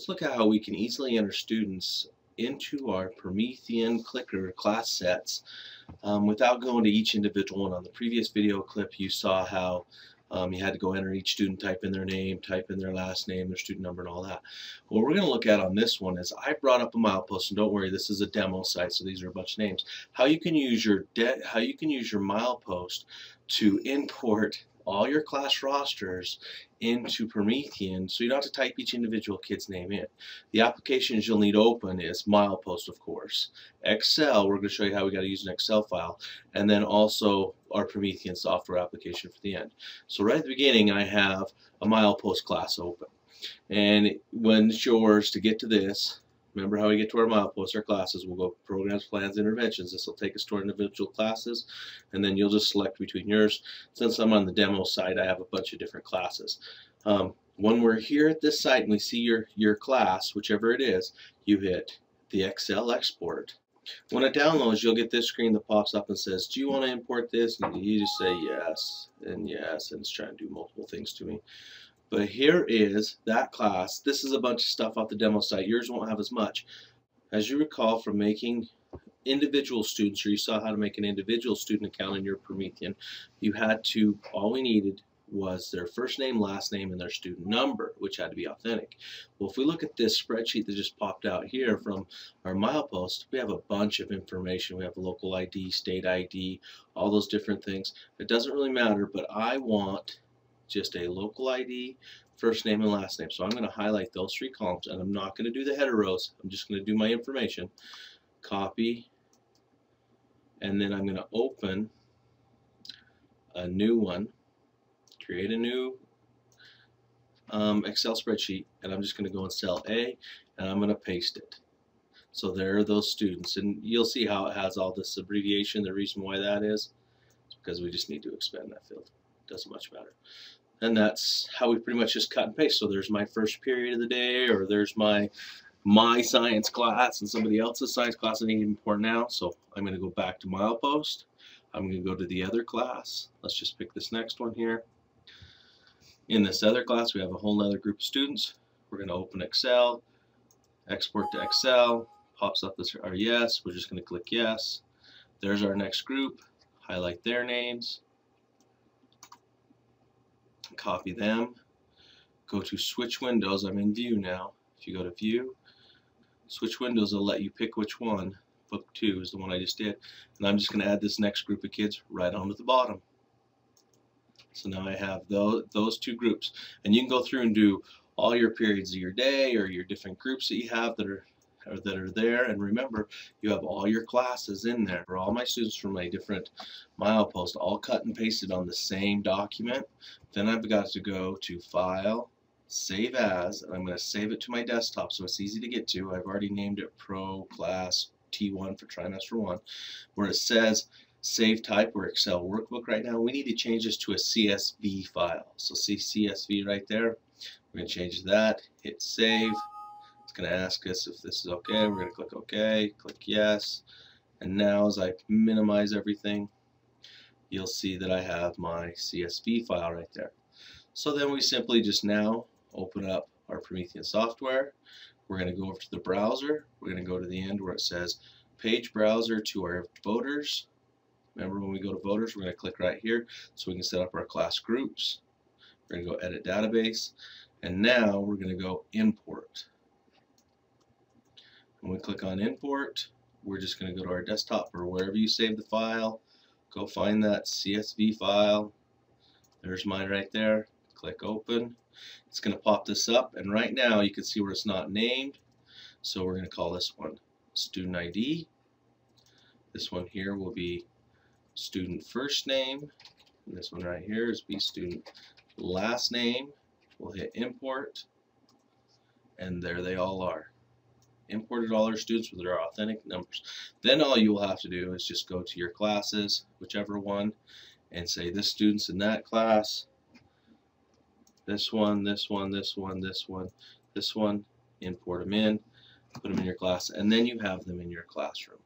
let's look at how we can easily enter students into our Promethean clicker class sets without going to each individual one. On the previous video clip you saw how you had to go enter each student, type in their name, type in their last name, their student number, and all that. What we're going to look at on this one is I brought up a milepost, and don't worry, this is a demo site, so these are a bunch of names. How you can use your milepost to import all your class rosters into Promethean, so you don't have to type each individual kid's name in. The applications you'll need open is milepost, of course, Excel. We're going to show you how we got to use an Excel file, and then also our Promethean software application for the end. So right at the beginning I have a milepost class open, and when it's yours to get to this, remember how we get to our mileposts, our classes, we'll go programs, plans, interventions. This will take us to our individual classes, and then you'll just select between yours. Since I'm on the demo site, I have a bunch of different classes. When we're here at this site and we see your class, whichever it is, you hit the Excel export. When it downloads, you'll get this screen that pops up and says, do you want to import this? And you just say yes, and it's trying to do multiple things to me. But here is that class. This is a bunch of stuff off the demo site. Yours won't have as much. As you recall from making individual students, or you saw how to make an individual student account in your Promethean, you had to, all we needed was their first name, last name, and their student number, which had to be authentic. Well, if we look at this spreadsheet that just popped out here from our milepost, we have a bunch of information. We have a local ID, state ID, all those different things. It doesn't really matter, but I want just a local ID, first name, and last name. So I'm going to highlight those three columns, and I'm not going to do the header rows. I'm just going to do my information, copy, and then I'm going to open a new one, create a new Excel spreadsheet, and I'm just going to go in cell A, and I'm going to paste it. So there are those students, and you'll see how it has all this abbreviation. The reason why that is because we just need to expand that field. Doesn't much matter. And that's how we pretty much just cut and paste. So there's my first period of the day, or there's my science class and somebody else's science class I need to import now. So I'm going to go back to milepost. I'm going to go to the other class. Let's just pick this next one here. In this other class we have a whole other group of students. We're going to open Excel, export to Excel, pops up this our yes. We're just going to click yes. There's our next group. Highlight their names. Copy them, go to switch windows. I'm in view now. If you go to view, switch windows will let you pick which one. Book 2 is the one I just did, and I'm just going to add this next group of kids right onto the bottom. So now I have those two groups, and you can go through and do all your periods of your day or your different groups that you have that are there. And remember, you have all your classes in there. For all my students from my different mileposts, all cut and pasted on the same document. Then I've got to go to File, Save As, and I'm going to save it to my desktop so it's easy to get to. I've already named it Pro Class T1 for Trimester 1. Where it says Save Type, or Excel Workbook right now, we need to change this to a CSV file. So see CSV right there. We're going to change that, hit Save. It's going to ask us if this is okay. We're going to click OK, click yes, and now as I minimize everything, you'll see that I have my CSV file right there. So then we simply just now open up our Promethean software. We're going to go over to the browser. We're going to go to the end where it says Page Browser to our voters. Remember, when we go to voters, we're going to click right here so we can set up our class groups. We're going to go Edit Database, and now we're going to go Import. When we click on Import, we're just going to go to our desktop or wherever you save the file. Go find that CSV file. There's mine right there. Click Open. It's going to pop this up, and right now you can see where it's not named. So we're going to call this one Student ID. This one here will be Student First Name. And this one right here is be Student Last Name. We'll hit Import, and there they all are. Imported all our students with their authentic numbers. Then all you will have to do is just go to your classes, whichever one, and say this student's in that class, this one, this one, this one, this one, this one, import them in, put them in your class, and then you have them in your classroom.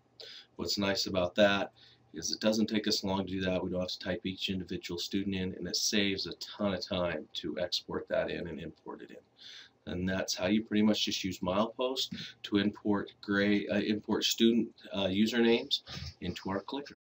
What's nice about that is it doesn't take us long to do that. We don't have to type each individual student in, and it saves a ton of time to export that in and import it in. And that's how you pretty much just use milepost to import student usernames into our clicker.